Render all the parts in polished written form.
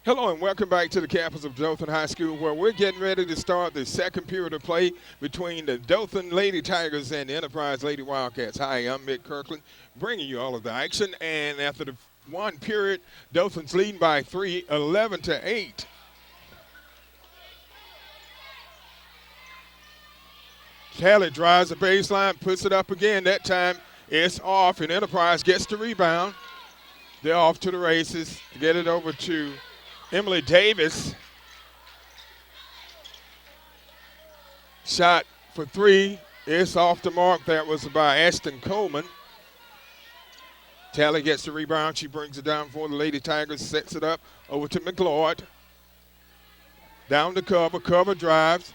Hello and welcome back to the campus of Dothan High School, where we're getting ready to start the second period of play between the Dothan Lady Tigers and the Enterprise Lady Wildcats. Hi, I'm Mick Kirkland, bringing you all of the action. And after the one period, Dothan's leading by 3, 11-8. Talley drives the baseline, puts it up again. That time it's off, and Enterprise gets the rebound. They're off to the races. Get it over to Emily Davis. Shot for three. It's off the mark. That was by Ashton Coleman. Talley gets the rebound. She brings it down for the Lady Tigers. Sets it up over to McLeod. Down to Cover. Cover drives.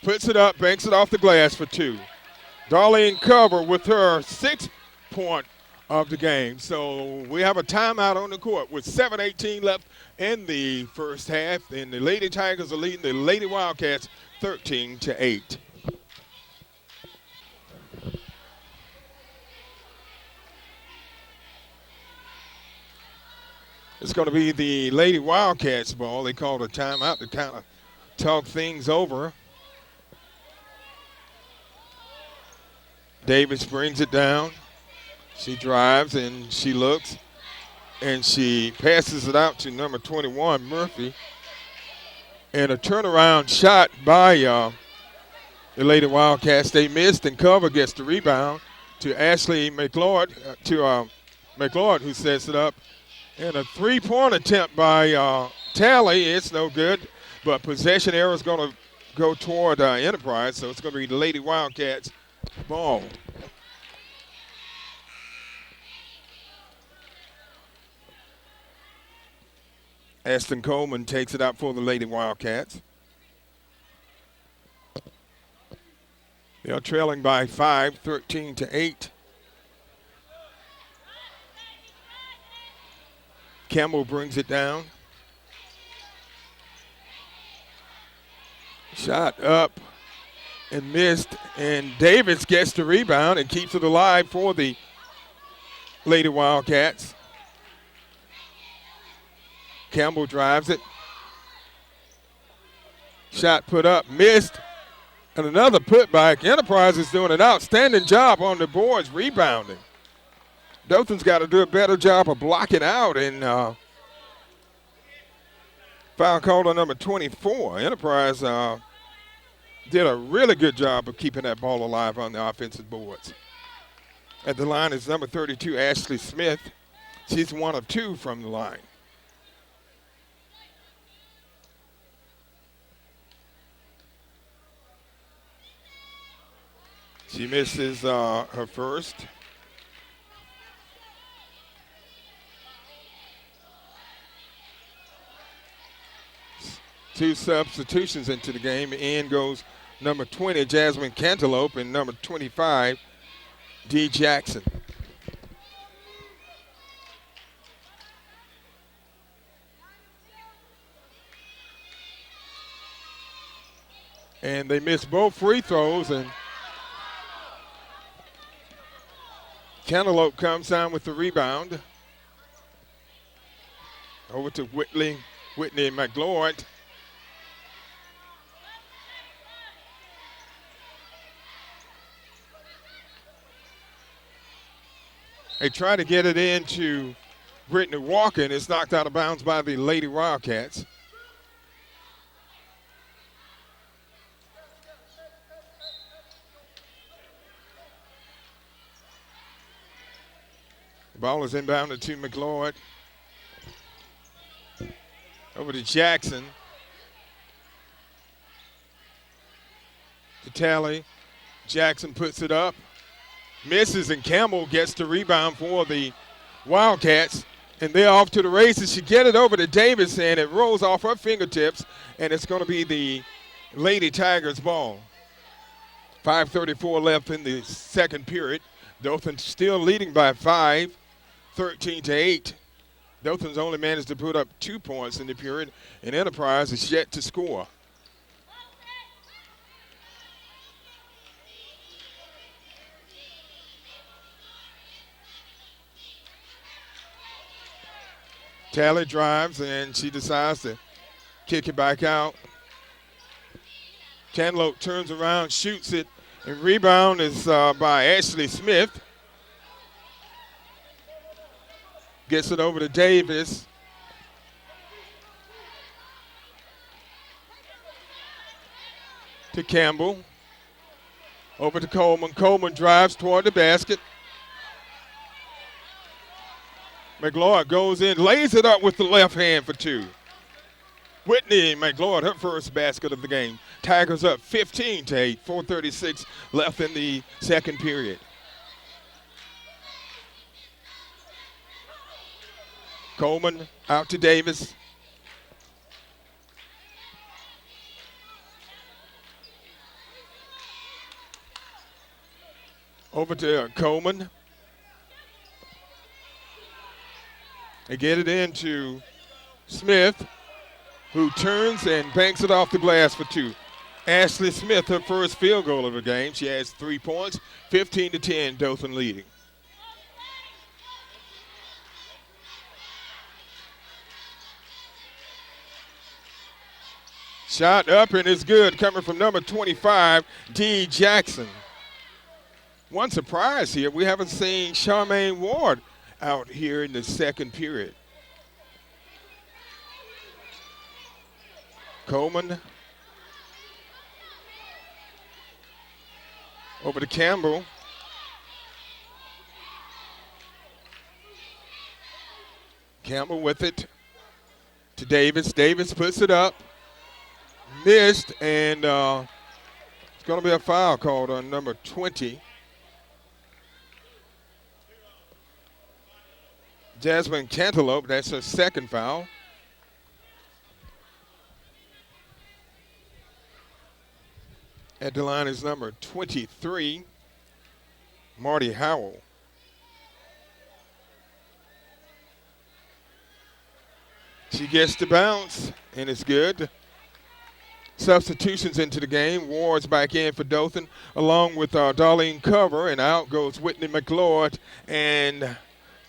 Puts it up. Banks it off the glass for two. Darlene Cover with her 6th point of the game. So we have a timeout on the court with 7:18 left in the first half, and the Lady Tigers are leading the Lady Wildcats 13-8. It's going to be the Lady Wildcats ball. They called a timeout to kind of talk things over. Davis brings it down. She drives and she looks and she passes it out to number 21, Murphy. And a turnaround shot by the Lady Wildcats. They missed, and Cover gets the rebound to Ashley McLeod, McLeod, who sets it up. And a three-point attempt by Talley. It's no good, but possession error is going to go toward Enterprise, so it's going to be the Lady Wildcats ball. Aston Coleman takes it out for the Lady Wildcats. They are trailing by 5, 13-8. Campbell brings it down. Shot up and missed, and Davis gets the rebound and keeps it alive for the Lady Wildcats. Campbell drives it. Shot put up, missed, and another putback. Enterprise is doing an outstanding job on the boards rebounding. Dothan's got to do a better job of blocking out, and foul called on number 24. Enterprise did a really good job of keeping that ball alive on the offensive boards. At the line is number 32, Ashley Smith. She's one of two from the line. She misses her first. Two substitutions into the game. In goes number 20, Jasmine Cantaloupe, and number 25, Dee Jackson. And they missed both free throws, and Cantaloupe comes down with the rebound. Over to Whitney McLeod. They try to get it into Brittany Walker, and it's knocked out of bounds by the Lady Wildcats. The ball is inbounded to McLeod. Over to Jackson. To Talley. Jackson puts it up. Misses, and Campbell gets the rebound for the Wildcats. And they're off to the races. She get it over to Davis, and it rolls off her fingertips, and it's going to be the Lady Tigers ball. 5:34 left in the second period. Dothan still leading by 5, 13-8. Dothan's only managed to put up 2 points in the period, and Enterprise is yet to score. Tally drives, and she decides to kick it back out. Cantaloupe turns around, shoots it, and rebound is by Ashley Smith. Gets it over to Davis. To Campbell. Over to Coleman. Coleman drives toward the basket. McLeod goes in, lays it up with the left hand for two. Whitney McLeod, her first basket of the game. Tigers up 15-8, 4:36 left in the second period. Coleman out to Davis. Over to Coleman. They get it into Smith, who turns and banks it off the glass for two. Ashley Smith, her first field goal of the game. She has 3 points, 15-10, Dothan leading. Shot up and it's good, coming from number 25, D. Jackson. One surprise here, we haven't seen Charmaine Ward out here in the second period. Coleman over to Campbell. Campbell with it to Davis. Davis puts it up. Missed, and it's going to be a foul called on number 20. Jasmine Cantaloupe, that's her second foul. At the line is number 23, Marty Howell. She gets the bounce, and it's good. Substitutions into the game. Ward's back in for Dothan, along with Darlene Cover, and out goes Whitney McLeod and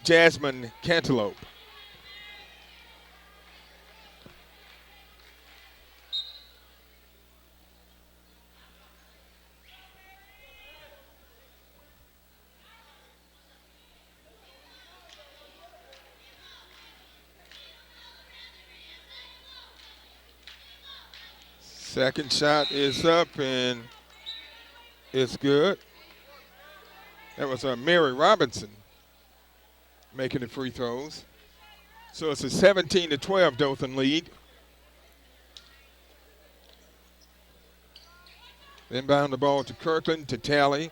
Jasmine Cantaloupe. Second shot is up, and it's good. That was Mary Robinson making the free throws. So it's a 17-12 Dothan lead. Inbound the ball to Kirkland, to Tally.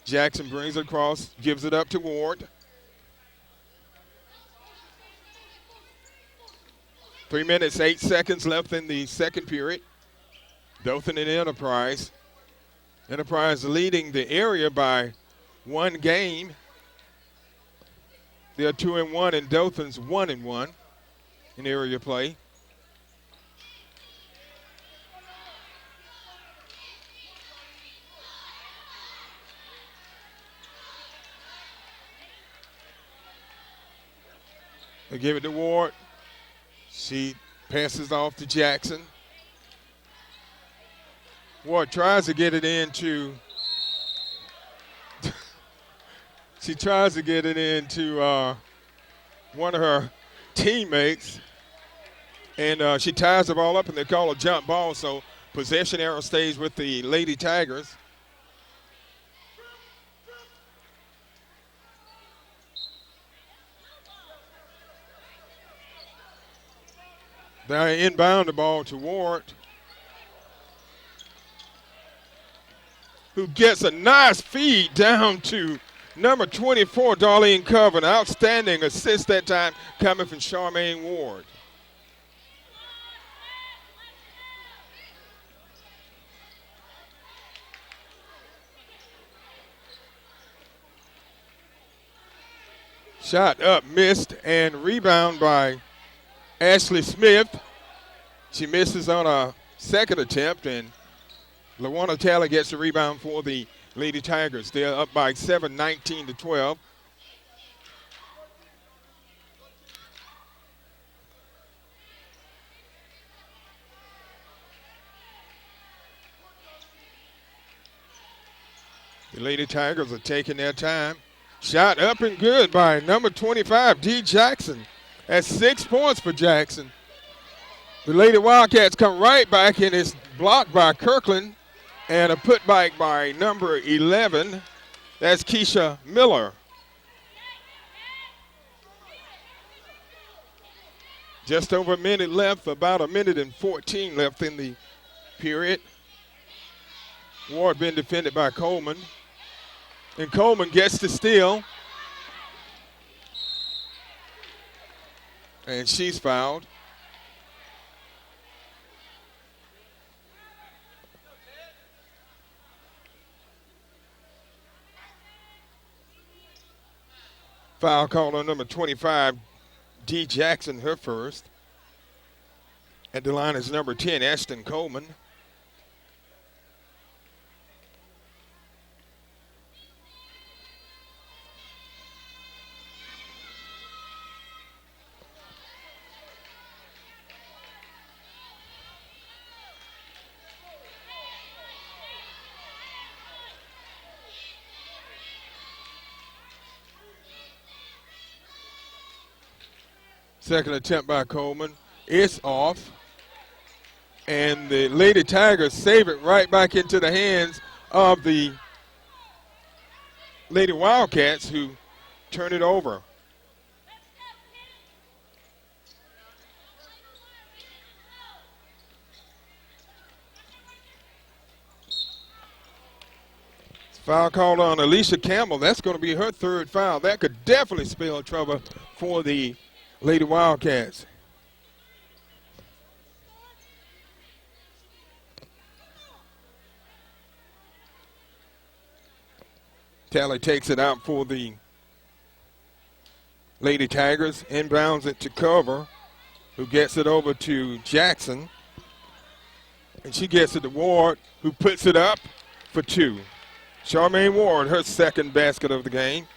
Jackson brings it across, gives it up to Ward. 3 minutes, 8 seconds left in the second period. Dothan and Enterprise. Enterprise leading the area by 1 game. They're 2-1, and Dothan's 1-1 in area play. They give it to Ward. She passes off to Jackson. Ward tries to get it into she tries to get it into one of her teammates, and she ties the ball up, and they call a jump ball, so possession arrow stays with the Lady Tigers. They inbound the ball to Ward, who gets a nice feed down to number 24, Darlene Cover. An outstanding assist that time coming from Charmaine Ward. Shot up, missed, and rebound by Ashley Smith. She misses on a second attempt, and LaWanna Taylor gets the rebound for the Lady Tigers. They're up by 7, 19-12. The Lady Tigers are taking their time. Shot up and good by number 25, D. Jackson. That's 6 points for Jackson. The Lady Wildcats come right back, and it's blocked by Kirkland, and a putback by number 11. That's Keisha Miller. Just over a minute left, about a minute and 14 left in the period. Ward been defended by Coleman. And Coleman gets the steal. And she's fouled. Foul called on number 25, D. Jackson, her first. At the line is number 10, Ashton Coleman. Second attempt by Coleman. It's off. And the Lady Tigers save it right back into the hands of the Lady Wildcats, who turn it over. Foul called on Alicia Campbell. That's going to be her third foul. That could definitely spell trouble for the Lady Wildcats. Talley takes it out for the Lady Tigers. Inbounds it to Cover, who gets it over to Jackson. And she gets it to Ward, who puts it up for two. Charmaine Ward, her second basket of the game.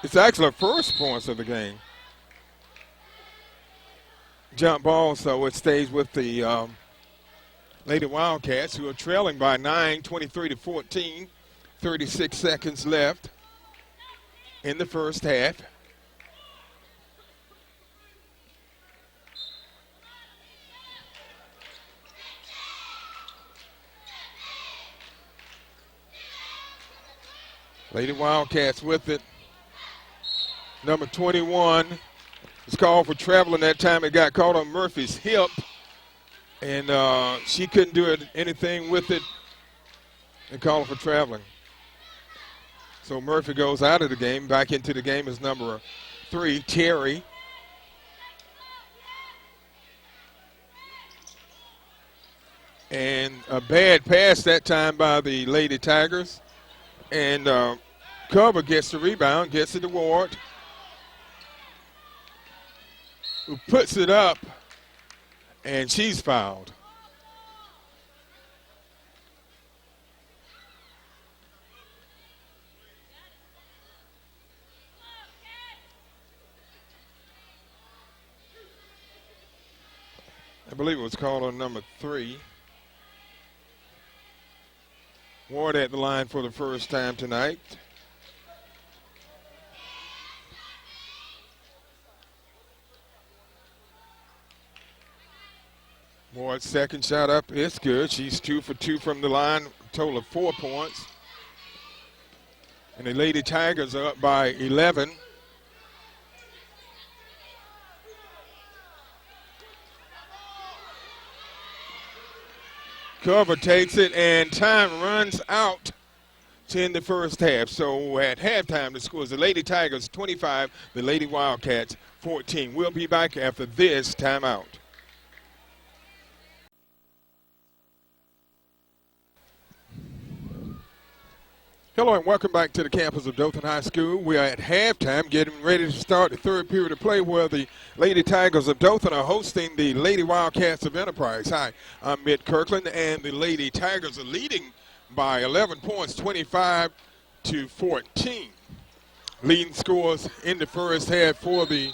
It's actually her first points of the game. Jump ball, so it stays with the Lady Wildcats, who are trailing by 9, 23-14. 36 seconds left in the first half. Lady Wildcats with it. Number 21 is called for traveling that time. It got caught on Murphy's hip, and she couldn't do anything with it and called for traveling. So Murphy goes out of the game. Back into the game is number 3, Terry. And a bad pass that time by the Lady Tigers. And Cover gets the rebound, gets it to Ward, who puts it up, and she's fouled. I believe it was called on number 3. Ward at the line for the first time tonight. Ward's second shot up is good. She's 2 for 2 from the line, total of 4 points. And the Lady Tigers are up by 11. Cover takes it, and time runs out to end the first half. So at halftime, the score is the Lady Tigers 25, the Lady Wildcats 14. We'll be back after this timeout. Hello and welcome back to the campus of Dothan High School. We are at halftime, getting ready to start the third period of play where the Lady Tigers of Dothan are hosting the Lady Wildcats of Enterprise. Hi, I'm Mitt Kirkland, and the Lady Tigers are leading by 11 points, 25-14. Leading scores in the first half for the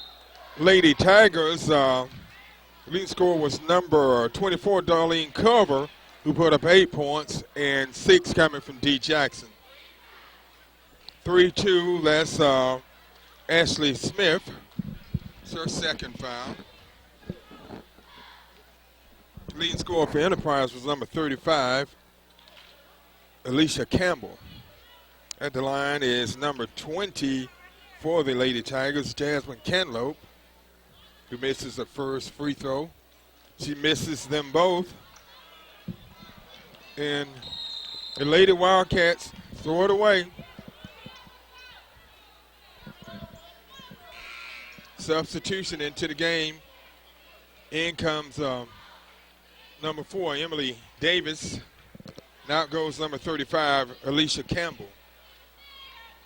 Lady Tigers. Leading score was number 24, Darlene Cover, who put up 8 points, and 6 coming from D. Jackson. 3-2, that's Ashley Smith. It's her second foul. Leading scorer for Enterprise was number 35, Alicia Campbell. At the line is number 20 for the Lady Tigers, Jasmine Canlope, who misses the first free throw. She misses them both. And the Lady Wildcats throw it away. Substitution into the game. In comes number 4, Emily Davis. Now goes number 35, Alicia Campbell.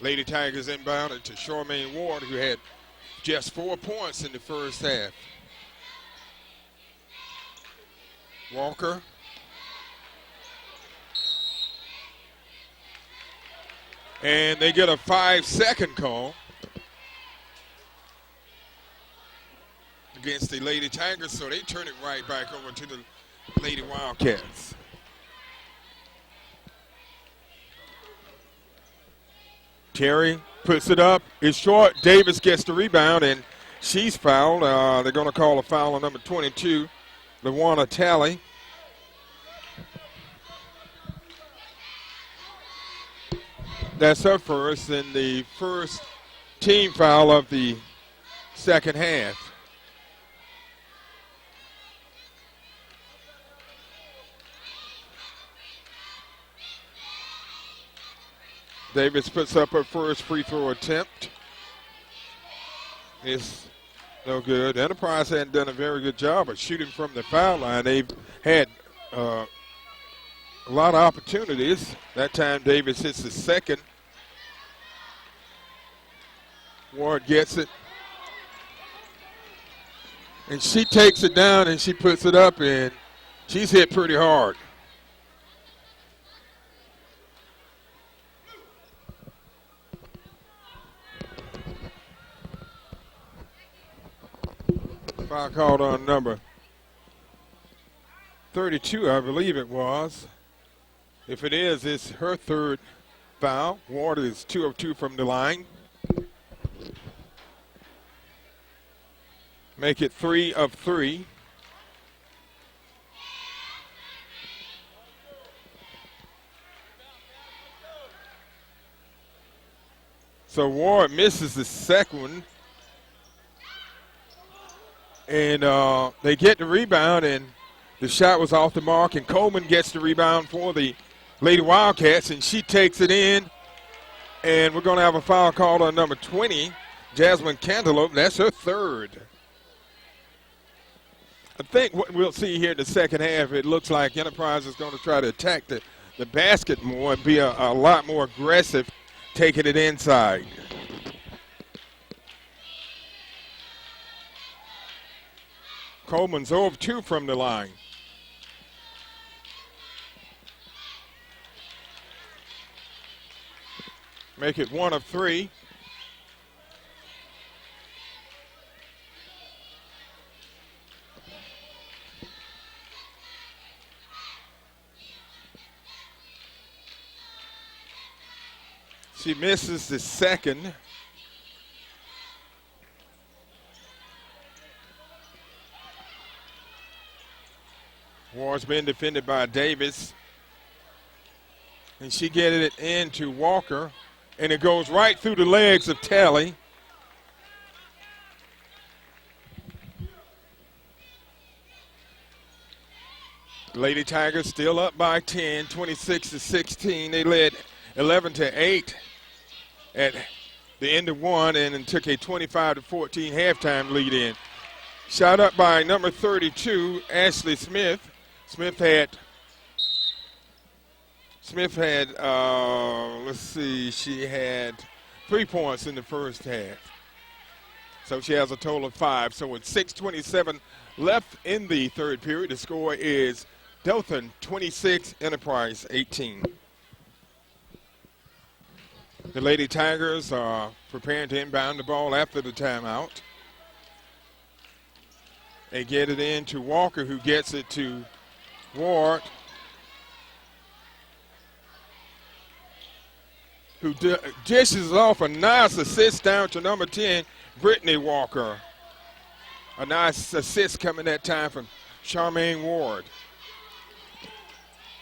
Lady Tigers inbounded to Charmaine Ward, who had just 4 points in the first half. Walker. And they get a 5-second call against the Lady Tigers, so they turn it right back over to the Lady Wildcats. Terry puts it up. It's short. Davis gets the rebound, and she's fouled. They're going to call a foul on number 22, LaWanna Talley. That's her first, and the first team foul of the second half. Davis puts up her first free throw attempt. It's no good. Enterprise hadn't done a very good job of shooting from the foul line. They've had a lot of opportunities. That time Davis hits the second. Ward gets it. And she takes it down and she puts it up, and she's hit pretty hard. Foul called on number 32, I believe it was. If it is, it's her third foul. Ward is 2 of 2 from the line. Make it 3 of 3. So Ward misses the second one. And they get the rebound, and the shot was off the mark, and Coleman gets the rebound for the Lady Wildcats, and she takes it in. And we're going to have a foul called on number 20, Jasmine Cantaloupe. That's her third. I think what we'll see here in the second half, it looks like Enterprise is going to try to attack the basket more and be a lot more aggressive, taking it inside. Coleman's 0 of 2 from the line. Make it 1 of 3. She misses the second. Ward's been defended by Davis. And she getting it into Walker. And it goes right through the legs of Talley. Lady Tigers still up by 10, 26-16. They led 11-8 at the end of one, and then took a 25-14 halftime lead in. Shot up by number 32, Ashley Smith. Smith had, let's see, she had 3 points in the first half. So she has a total of 5. So with 6:27 left in the third period, the score is Dothan 26, Enterprise 18. The Lady Tigers are preparing to inbound the ball after the timeout. They get it in to Walker, who gets it to Ward. who dishes off a nice assist down to number 10, Brittany Walker. A nice assist coming that time from Charmaine Ward.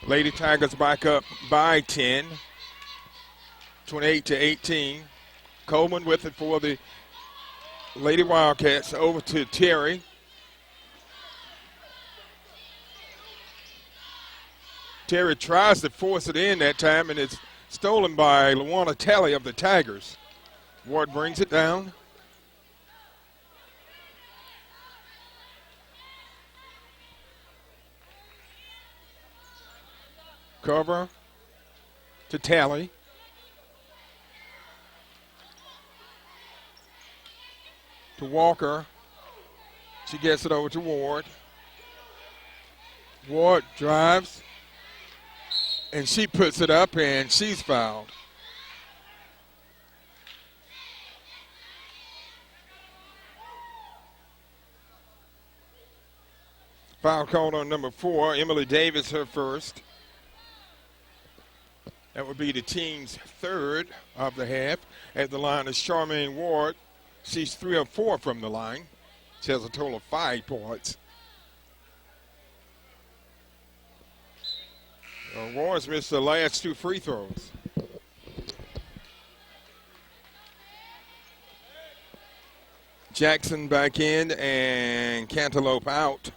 Lady Tigers back up by 10, 28-18. Coleman with it for the Lady Wildcats. Over to Terry. Terry tries to force it in that time, and it's stolen by Luana Talley of the Tigers. Ward brings it down. Cover to Talley. To Walker. She gets it over to Ward. Ward drives. And she puts it up, and she's fouled. Foul called on number 4, Emily Davis, her first. That would be the team's third of the half. At the line is Charmaine Ward. She's 3 of 4 from the line. She has a total of 5 points. Ward's missed the last 2 free throws. Jackson back in and Cantaloupe out.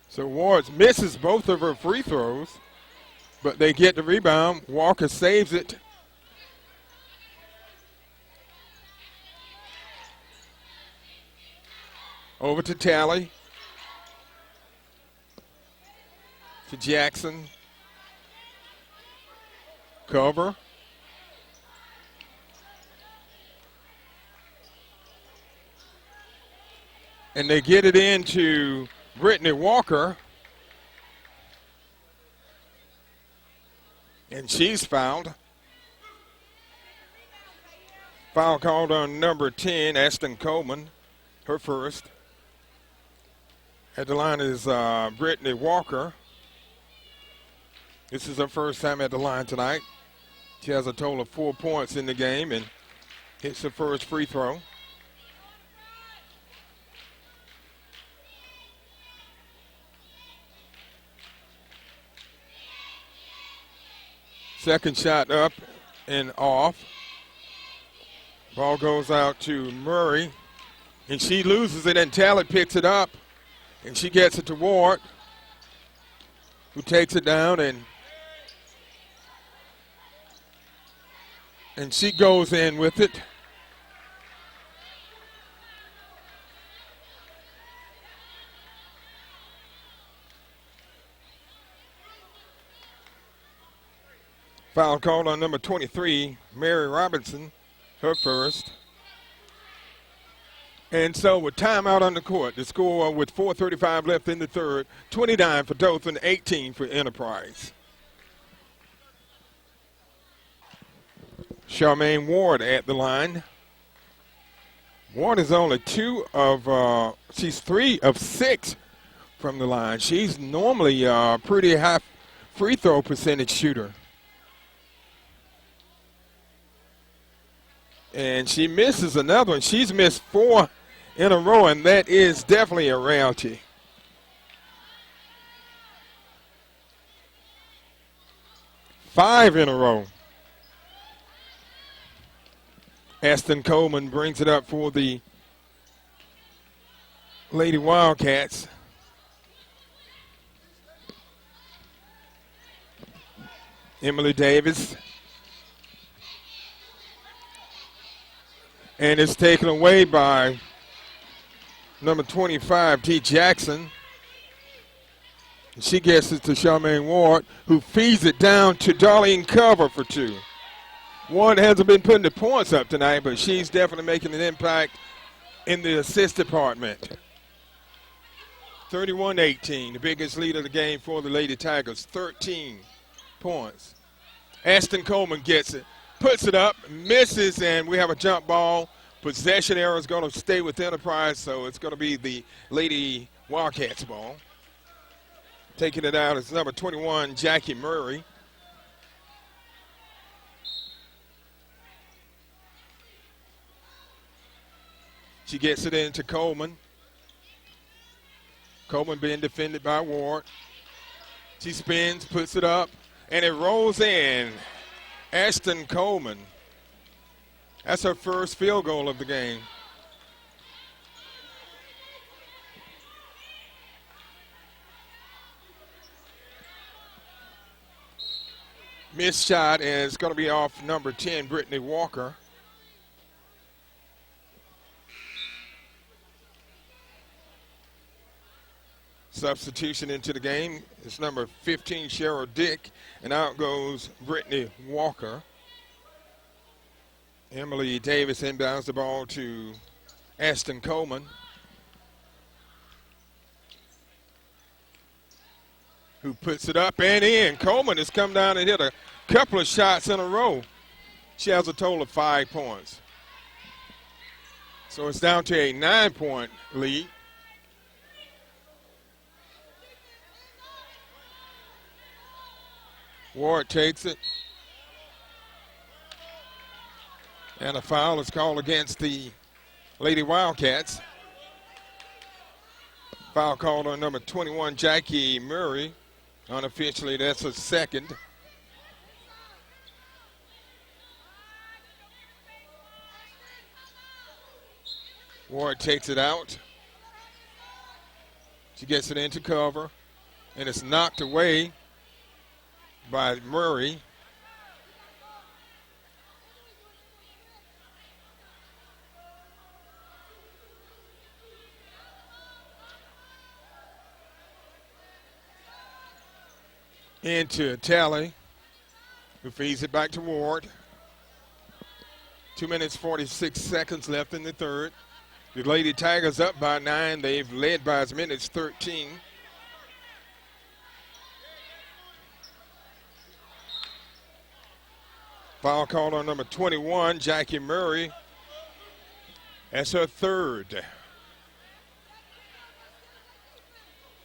So Ward misses both of her free throws, but they get the rebound. Walker saves it. Over to Talley. To Jackson. Cover. And they get it into Brittany Walker. And she's fouled. Foul called on number 10, Ashton Coleman, her first. At the line is Brittany Walker. This is her first time at the line tonight. She has a total of 4 points in the game and hits her first free throw. Second shot up and off. Ball goes out to Murray, and she loses it, and Talley picks it up, and she gets it to Ward, who takes it down, and she goes in with it. Foul called on number 23, Mary Robinson, her first. And so with timeout on the court, the score with 4:35 left in the third, 29 for Dothan, 18 for Enterprise. Charmaine Ward at the line. Ward is only she's 3 of 6 from the line. She's normally a pretty high free throw percentage shooter. And she misses another one. She's missed 4 in a row, and that is definitely a rarity. Five in a row. Aston Coleman brings it up for the Lady Wildcats. Emily Davis. And it's taken away by number 25, T. Jackson. She gets it to Charmaine Ward, who feeds it down to Darlene Cover for 2. Ward hasn't been putting the points up tonight, but she's definitely making an impact in the assist department. 31-18, the biggest lead of the game for the Lady Tigers, 13 points. Aston Coleman gets it, Puts it up, misses, and we have a jump ball. Possession error is going to stay with Enterprise, so it's going to be the Lady Wildcats ball. Taking it out is number 21, Jackie Murray. She gets it into Coleman. Coleman being defended by Ward. She spins, puts it up, and it rolls in. Ashton Coleman. That's her first field goal of the game. Missed shot, and it's going to be off number 10, Brittany Walker. Substitution into the game is number 15, Cheryl Dick, and out goes Brittany Walker. Emily Davis inbounds the ball to Ashton Coleman, who puts it up and in. Coleman has come down and hit a couple of shots in a row. She has a total of 5 points. So it's down to a 9-point lead. Ward takes it. And a foul is called against the Lady Wildcats. Foul called on number 21, Jackie Murray. Unofficially, that's a second. Ward takes it out. She gets it into cover, and it's knocked away by Murray. Into Talley, who feeds it back to Ward. 2 minutes, 46 seconds left in the third. The Lady Tigers up by 9. They've led by as many as 13. Foul called on number 21, Jackie Murray. That's her third.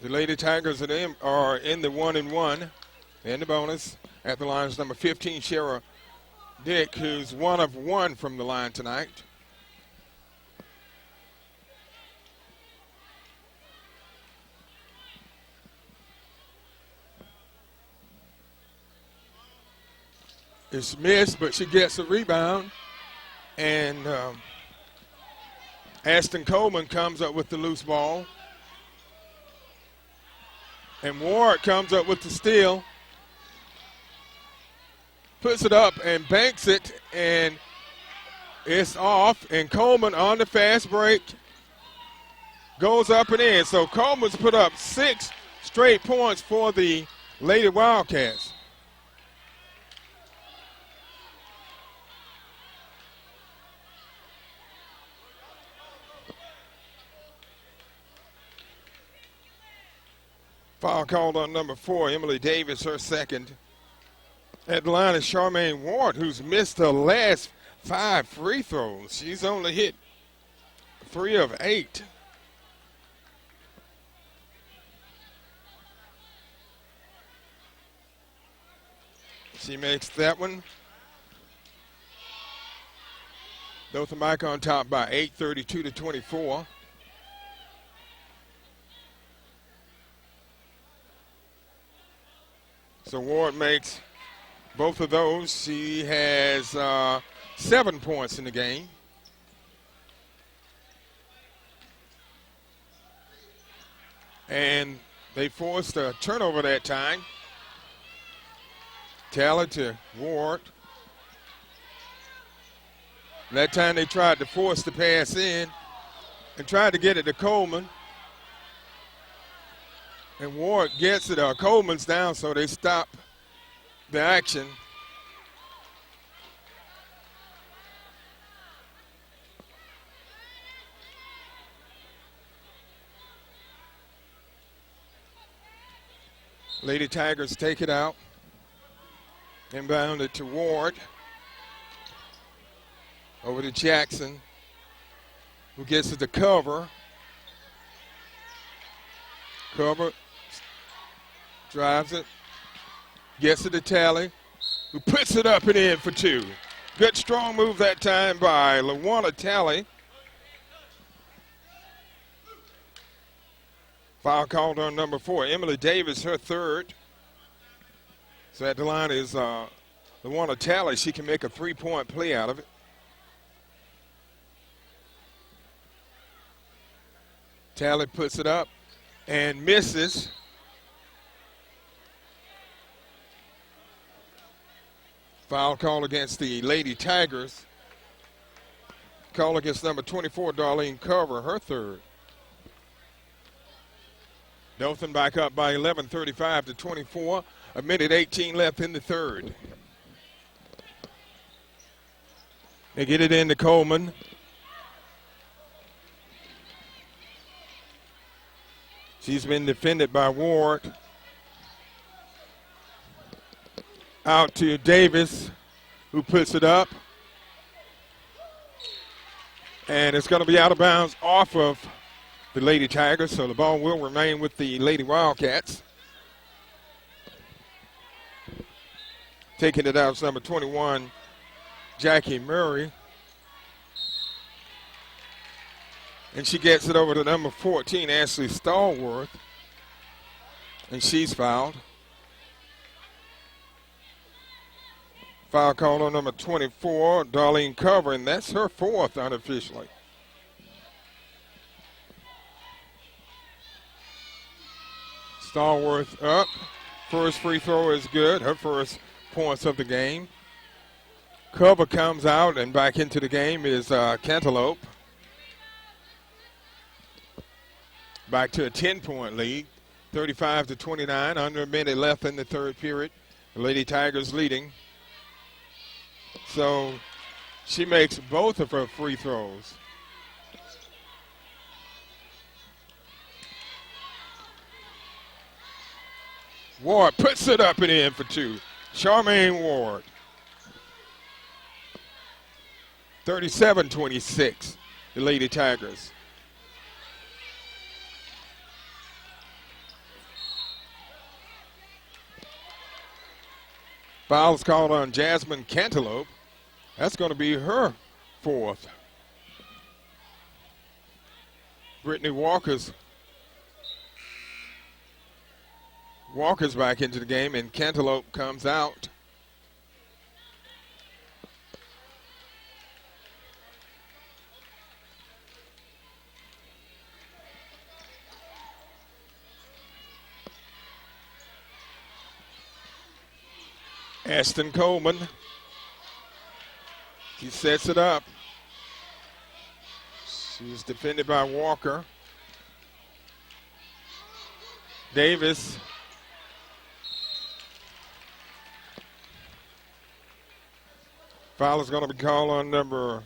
The Lady Tigers are in the 1-1 in the bonus. At the line is number 15, Cheryl Dick, who's 1 of 1 from the line tonight. It's missed, but she gets a rebound. And Ashton Coleman comes up with the loose ball. And Ward comes up with the steal. Puts it up and banks it, and it's off. And Coleman on the fast break goes up and in. So Coleman's put up 6 straight points for the Lady Wildcats. Foul called on number 4, Emily Davis, her second. At the line is Charmaine Ward, who's missed the last 5 free throws. She's only hit 3 of 8. She makes that one. Dothan back on top by 8, 32-24. So Ward makes both of those. She has 7 points in the game. And they forced a turnover that time. Talley to Ward. That time they tried to force the pass in and tried to get it to Coleman. And Ward gets it. Coleman's down, so they stop the action. Lady Tigers take it out. Inbound it to Ward. Over to Jackson, who gets it to cover. Cover, drives it, gets it to Tally, who puts it up and in for two. Good strong move that time by LaWanna Tally. Foul called on number 4, Emily Davis, her third. So at the line is LaWanna Tally. She can make a three-point play out of it. Tally puts it up and misses. Foul call against the Lady Tigers. Call against number 24, Darlene Cover, her third. Dothan back up by 11, 35-24. A minute 18 left in the third. They get it into Coleman. She's been defended by Ward. Out to Davis, who puts it up. And it's going to be out of bounds off of the Lady Tigers, so the ball will remain with the Lady Wildcats. Taking it out is number 21, Jackie Murray. And she gets it over to number 14, Ashley Stallworth. And she's fouled. Foul call on number 24, Darlene Cover, and that's her fourth unofficially. Stallworth up. First free throw is good. Her first points of the game. Cover comes out, and back into the game is Cantaloupe. Back to a 10-point lead, 35-29. Under a minute left in the third period. The Lady Tigers leading. So she makes both of her free throws. Ward puts it up and in for two. Charmaine Ward. 37-26, the Lady Tigers. Foul's called on Jasmine Cantaloupe. That's going to be her fourth. Brittany Walker's back into the game, and Cantaloupe comes out. Ashton Coleman. He sets it up. She's defended by Walker. Davis. Foul is going to be called on number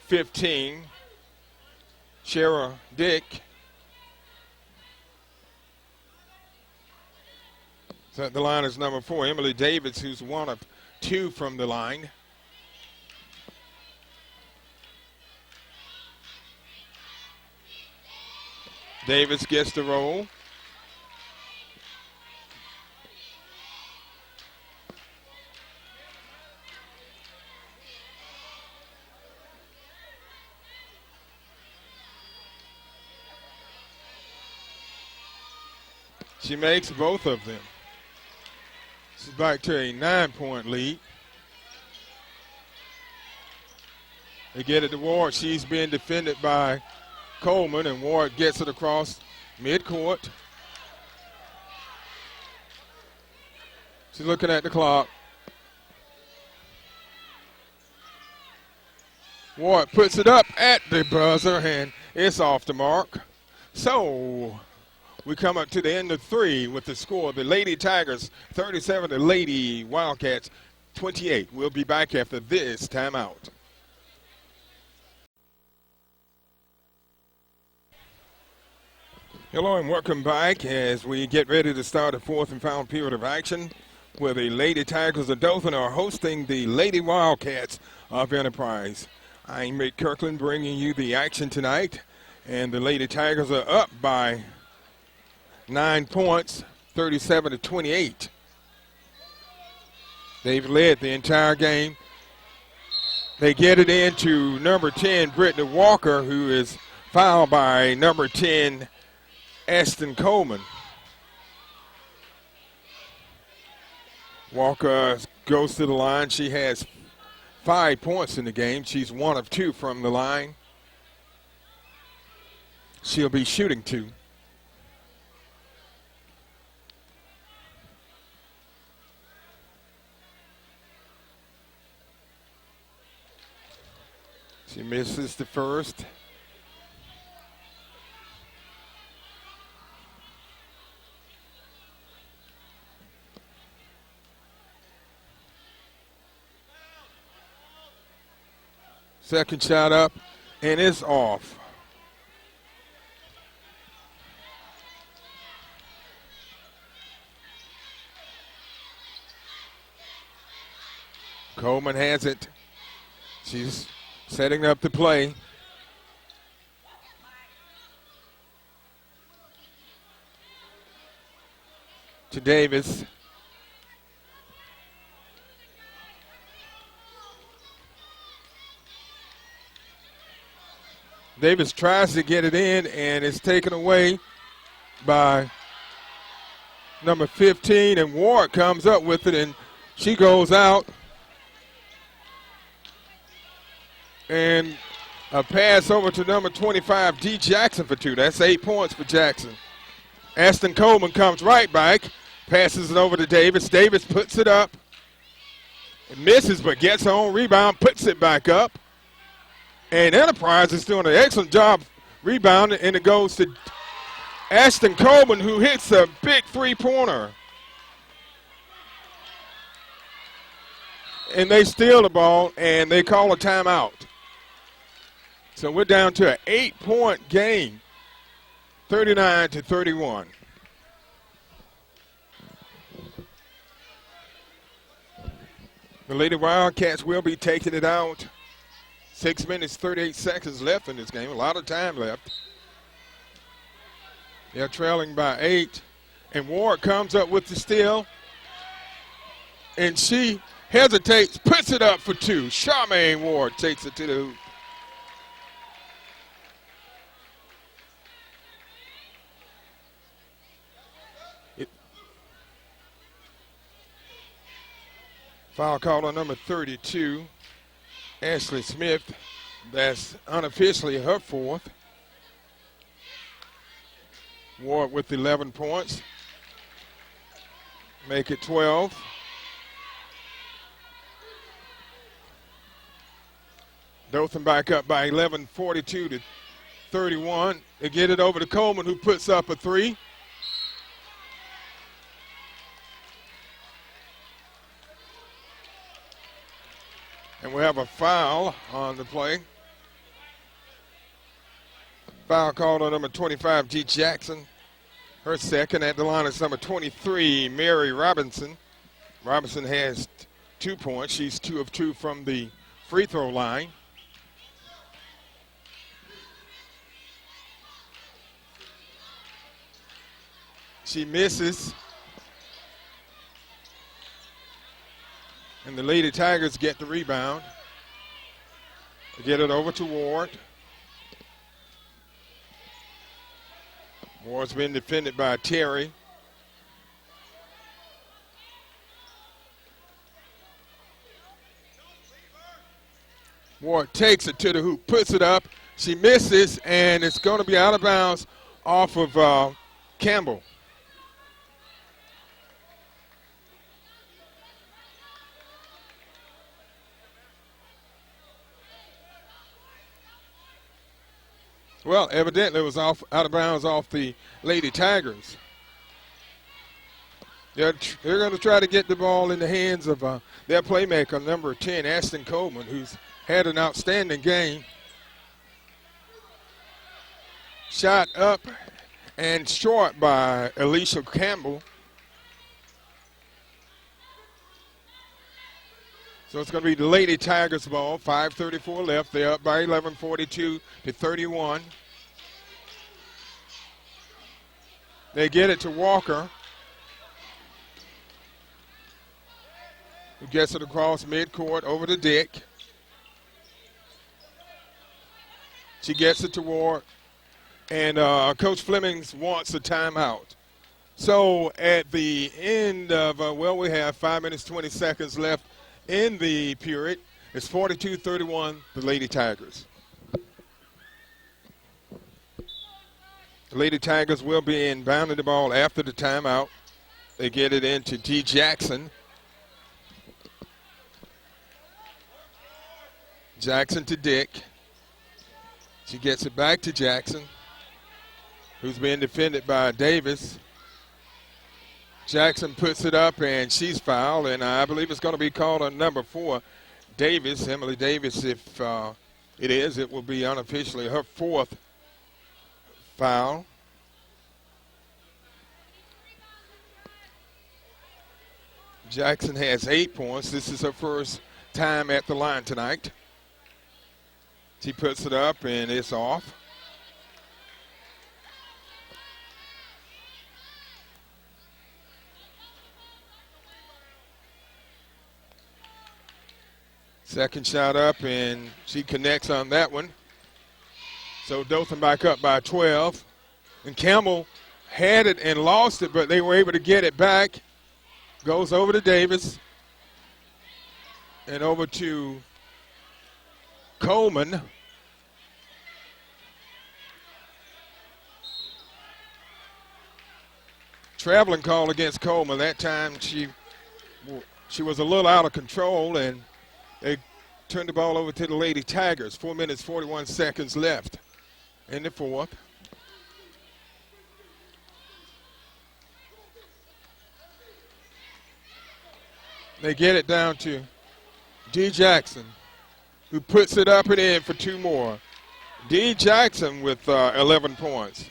15, Shara Dick. So at the line is number 4, Emily Davis, who's one of two from the line. Davis gets the roll. She makes both of them. She's back to a 9-point lead. They get it to Ward. She's being defended by Coleman, and Ward gets it across midcourt. She's looking at the clock. Ward puts it up at the buzzer, and it's off the mark. So we come up to the end of 3 with the score. The Lady Tigers 37, the Lady Wildcats 28. We'll be back after this timeout. Hello and welcome back as we get ready to start the fourth and final period of action. where the Lady Tigers of Dothan are hosting the Lady Wildcats of Enterprise. I'm Mick Kirkland bringing you the action tonight, and the Lady Tigers are up by 9 points, 37-28. They've led the entire game. They get it into number 10, Brittany Walker, who is fouled by number 10, Ashton Coleman. Walker goes to the line. She has 5 points in the game. She's 1 of 2 from the line. She'll be shooting 2. She misses the first. Second shot up, and it's off. Coleman has it. She's setting up the play. To Davis. Davis tries to get it in, and it's taken away by number 15, and Ward comes up with it, and she goes out. And a pass over to number 25, D. Jackson for 2. That's 8 points for Jackson. Ashton Coleman comes right back, passes it over to Davis. Davis puts it up. It misses, but gets her own rebound, puts it back up. And Enterprise is doing an excellent job rebounding, and it goes to Ashton Coleman, who hits a big three-pointer. And they steal the ball, and they call a timeout. So we're down to an 8-point game, 39-31. The Lady Wildcats will be taking it out. 6 minutes, 38 seconds left in this game. A lot of time left. They're trailing by 8. And Ward comes up with the steal. And she hesitates, puts it up for 2. Charmaine Ward takes it to the hoop. Foul called on number 32. Ashley Smith, that's unofficially her 4th. Ward with 11 points. Make it 12. Dothan back up by 11, 42-31. They get it over to Coleman, who puts up a 3. And we have a foul on the play. Foul called on number 25, G. Jackson. Her second. At the line is number 23, Mary Robinson. Robinson has 2 points. She's 2 of 2 from the free throw line. She misses. And the Lady Tigers get the rebound. They get it over to Ward. Ward's been defended by Terry. Ward takes it to the hoop, puts it up. She misses, and it's going to be out of bounds off of Campbell. Well, evidently it was out of bounds off the Lady Tigers. They're going to try to get the ball in the hands of their playmaker, number 10, Ashton Coleman, who's had an outstanding game. Shot up and short by Alicia Campbell. So it's going to be the Lady Tigers ball. 5:34 left. They're up by 11, 42-31. They get it to Walker, who gets it across midcourt over to Dick. She gets it to Ward, and Coach Flemings wants a timeout. So at the end of, we have 5 minutes, 20 seconds left in the period. It's 42-31, the Lady Tigers. The Lady Tigers will be inbounding the ball after the timeout. They get it into D. Jackson. Jackson to Dick. She gets it back to Jackson, who's being defended by Davis. Jackson puts it up, and she's fouled, and I believe it's going to be called on number 4, Davis, Emily Davis. If it is, it will be unofficially her 4th foul. Jackson has 8 points. This is her first time at the line tonight. She puts it up, and it's off. Second shot up, and she connects on that one. So Dothan back up by 12. And Campbell had it and lost it, but they were able to get it back. Goes over to Davis. And over to Coleman. Traveling call against Coleman. That time she was a little out of control, and they turned the ball over to the Lady Tigers. 4 minutes, 41 seconds left in the fourth. They get it down to D. Jackson, who puts it up and in for 2 more. D. Jackson with 11 points.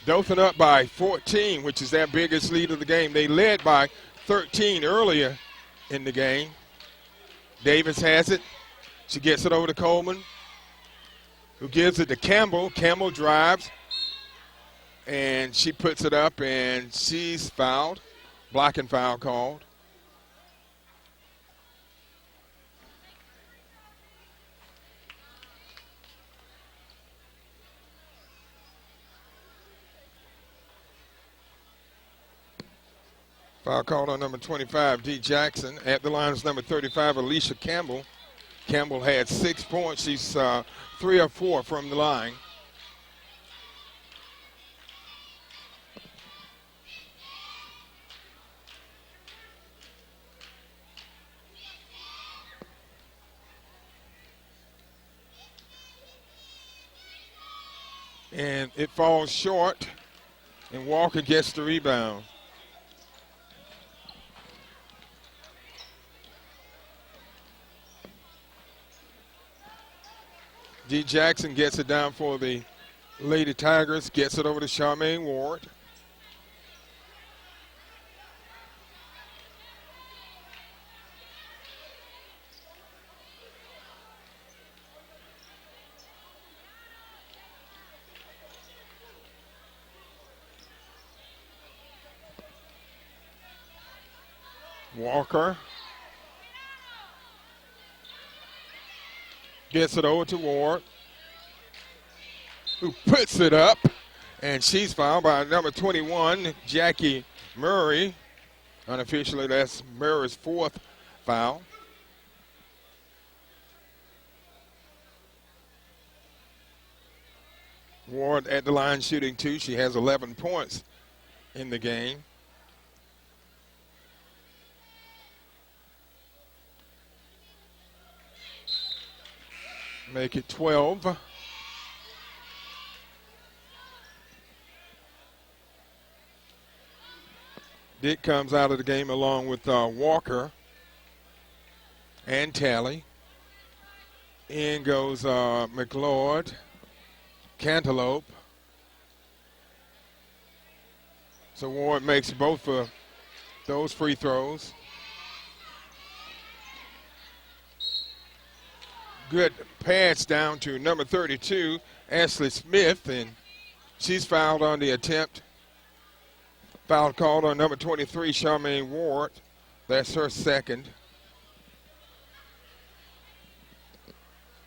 Dothan up by 14, which is their biggest lead of the game. They led by 13 earlier in the game. Davis has it. She gets it over to Coleman, who gives it to Campbell. Campbell drives, and she puts it up, and she's fouled. Blocking foul called. Foul called on number 25, D. Jackson. At the line is number 35, Alicia Campbell. Campbell had 6 points. She's 3 of 4 from the line. And it falls short, and Walker gets the rebound. D. Jackson gets it down for the Lady Tigers, gets it over to Charmaine Ward. Walker gets it over to Ward, who puts it up, and she's fouled by number 21, Jackie Murray. Unofficially, that's Murray's 4th foul. Ward at the line shooting 2. She has 11 points in the game. Make it 12. Dick comes out of the game along with Walker and Talley. In goes McLeod, Cantaloupe. So Ward makes both of those free throws. Good pass down to number 32, Ashley Smith, and she's fouled on the attempt. Foul called on number 23, Charmaine Ward. That's her second.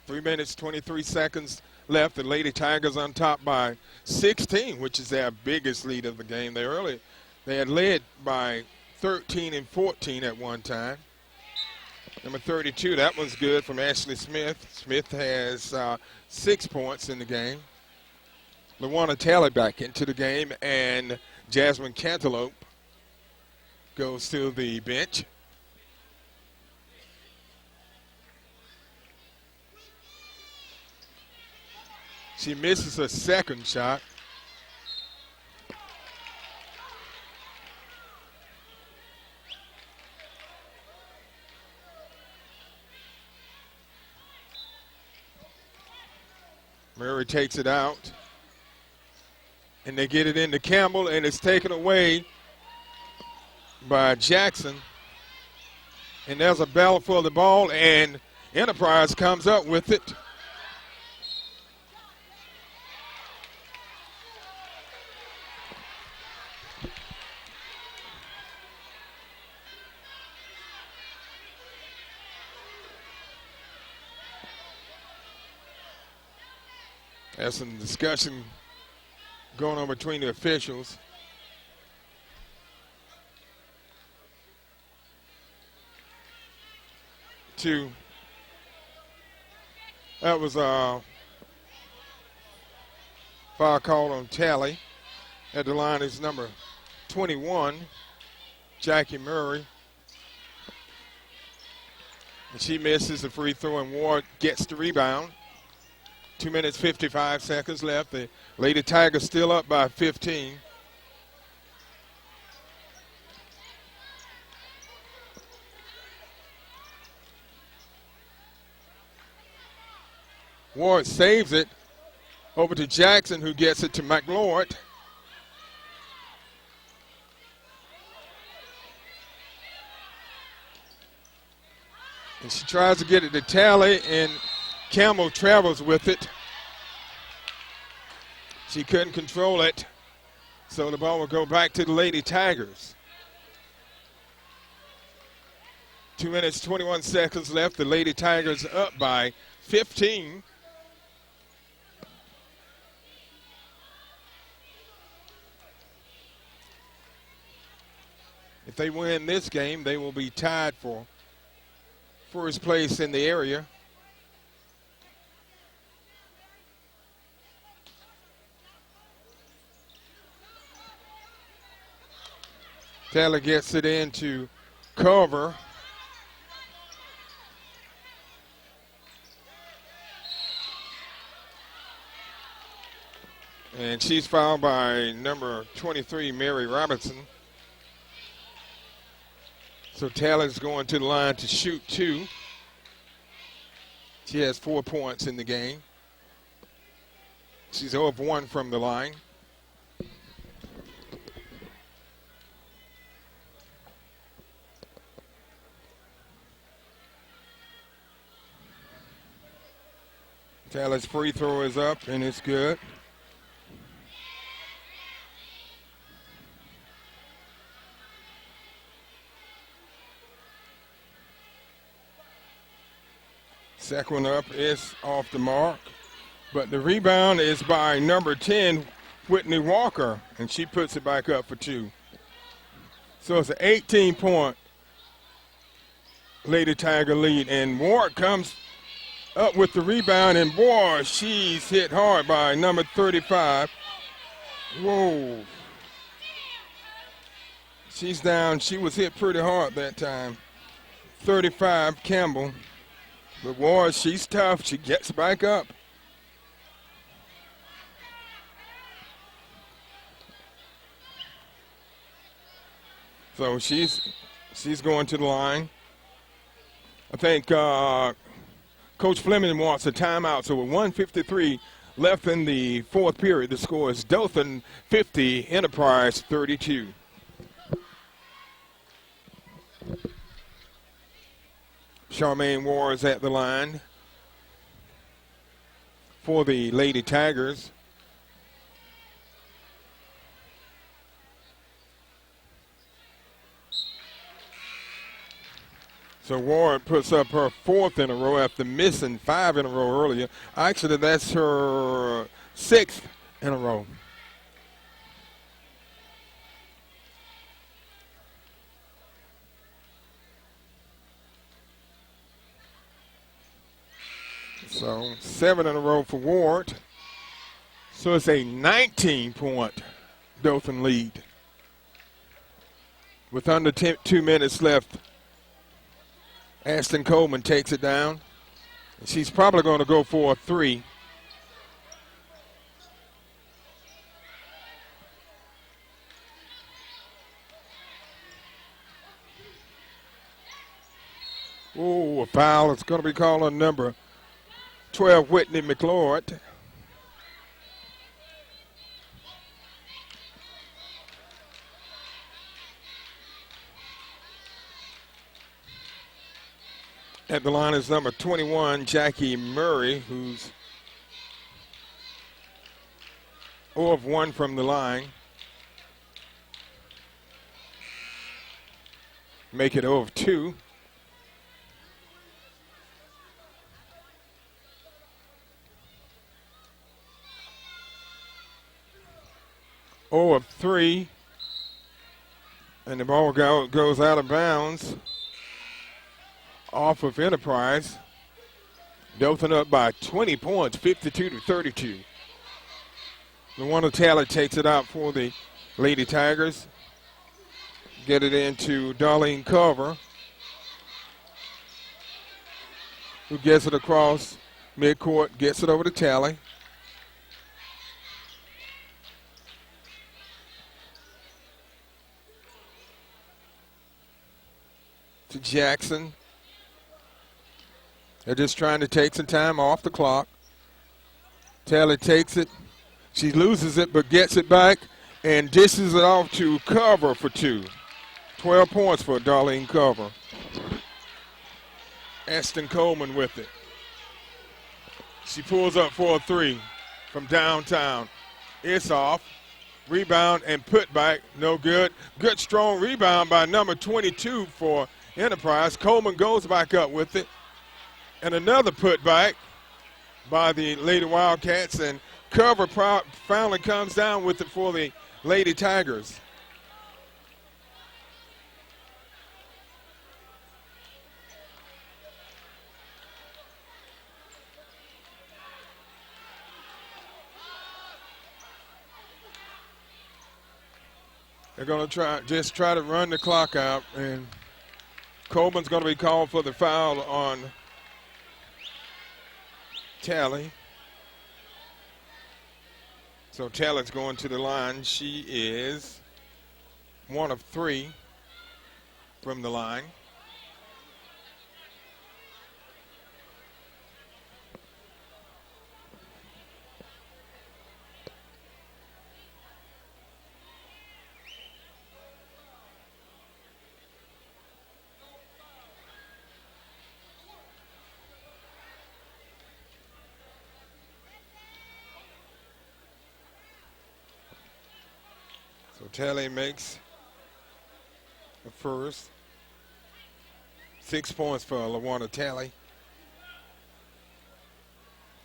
3 minutes, 23 seconds left. The Lady Tigers on top by 16, which is their biggest lead of the game. They had led by 13 and 14 at one time. Number 32, that was good from Ashley Smith. Smith has 6 points in the game. LaWanna Talley back into the game, and Jasmine Cantaloupe goes to the bench. She misses her second shot. Murray takes it out. And they get it into Campbell, and it's taken away by Jackson. And there's a battle for the ball, and Enterprise comes up with it. There's some discussion going on between the officials. That was a foul called on Talley. At the line is number 21, Jackie Murray. And she misses the free throw, and Ward gets the rebound. 2 minutes, 55 seconds left. The Lady Tigers still up by 15. Ward saves it over to Jackson, who gets it to McLeod. And she tries to get it to Talley, and Campbell travels with it. She couldn't control it, so the ball will go back to the Lady Tigers. 2 minutes, 21 seconds left. The Lady Tigers up by 15. If they win this game, they will be tied for first place in the area. Taylor gets it into cover. And she's fouled by number 23, Mary Robinson. So Taylor's going to the line to shoot 2. She has 4 points in the game. She's 0 of 1 from the line. Taylor's free throw is up, and it's good. Second one up is off the mark, but the rebound is by number 10, Whitney Walker, and she puts it back up for 2. So it's an 18-point Lady Tiger lead, and Ward comes up with the rebound, and boy, she's hit hard by number 35. Whoa. She's down. She was hit pretty hard that time. 35, Campbell. But Ward, she's tough. She gets back up. So she's going to the line. I think Coach Fleming wants a timeout. So with 1:53 left in the fourth period, the score is Dothan 50, Enterprise 32. Charmaine Ward is at the line. for the Lady Tigers. So Ward puts up her 4th in a row after missing 5 in a row earlier. Actually, that's her 6th in a row. So 7 in a row for Ward. So it's a 19-point Dothan lead. With under 2 minutes left, Ashton Coleman takes it down. She's probably going to go for a 3. Oh, a foul. It's going to be called on number 12, Whitney McLeod. At the line is number 21, Jackie Murray, who's 0 of 1 from the line. Make it 0 of 2. Of 3. And the ball goes out of bounds. Off of Enterprise. Dothan up by 20 points, 52-32. LaWanda Taylor takes it out for the Lady Tigers. Get it into Darlene Culver, who gets it across midcourt, gets it over to Tally. To Jackson. They're just trying to take some time off the clock. Taylor takes it. She loses it but gets it back and dishes it off to Culver for 2. 12 points for Darlene Culver. Ashton Coleman with it. She pulls up for a 3 from downtown. It's off. Rebound and put back. No good. Good strong rebound by number 22 for Enterprise. Coleman goes back up with it. And another putback by the Lady Wildcats, and Culver finally comes down with it for the Lady Tigers. They're going to try to run the clock out, and Coleman's going to be called for the foul on Tally. So Tally's going to the line. She is 1 of 3 from the line. So Tally makes the first. 6 points for LaWanda Tally.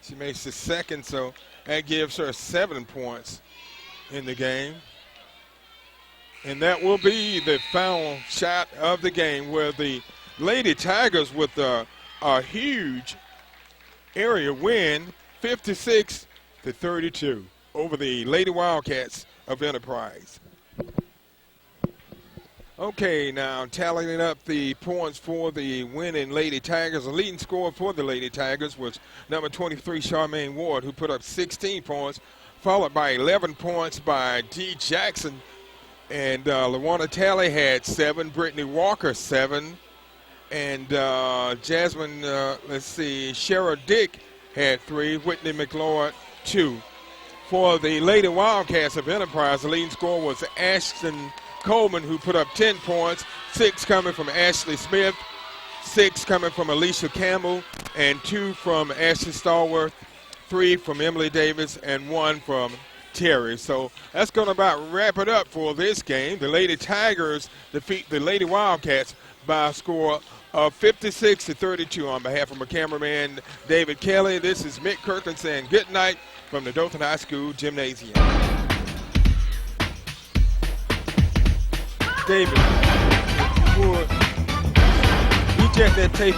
She makes the second, so that gives her 7 points in the game. And that will be the final shot of the game, where the Lady Tigers with a huge area win, 56-32 over the Lady Wildcats of Enterprise. Okay, now tallying up the points for the winning Lady Tigers. The leading scorer for the Lady Tigers was number 23, Charmaine Ward, who put up 16 points, followed by 11 points by Dee Jackson. And LaWanda Tally had 7, Brittany Walker 7, and Jasmine, Shara Dick had 3, Whitney McLeod 2. For the Lady Wildcats of Enterprise, the leading scorer was Ashton Coleman, who put up 10 points, 6 coming from Ashley Smith, 6 coming from Alicia Campbell, and 2 from Ashley Stallworth. 3 from Emily Davis, and 1 from Terry. So that's going to about wrap it up for this game. The Lady Tigers defeat the Lady Wildcats by a score of 56-32. On behalf of my cameraman David Kelly, this is Mick Kirkland saying good night from the Dothan High School Gymnasium. David, if you would, eject that tape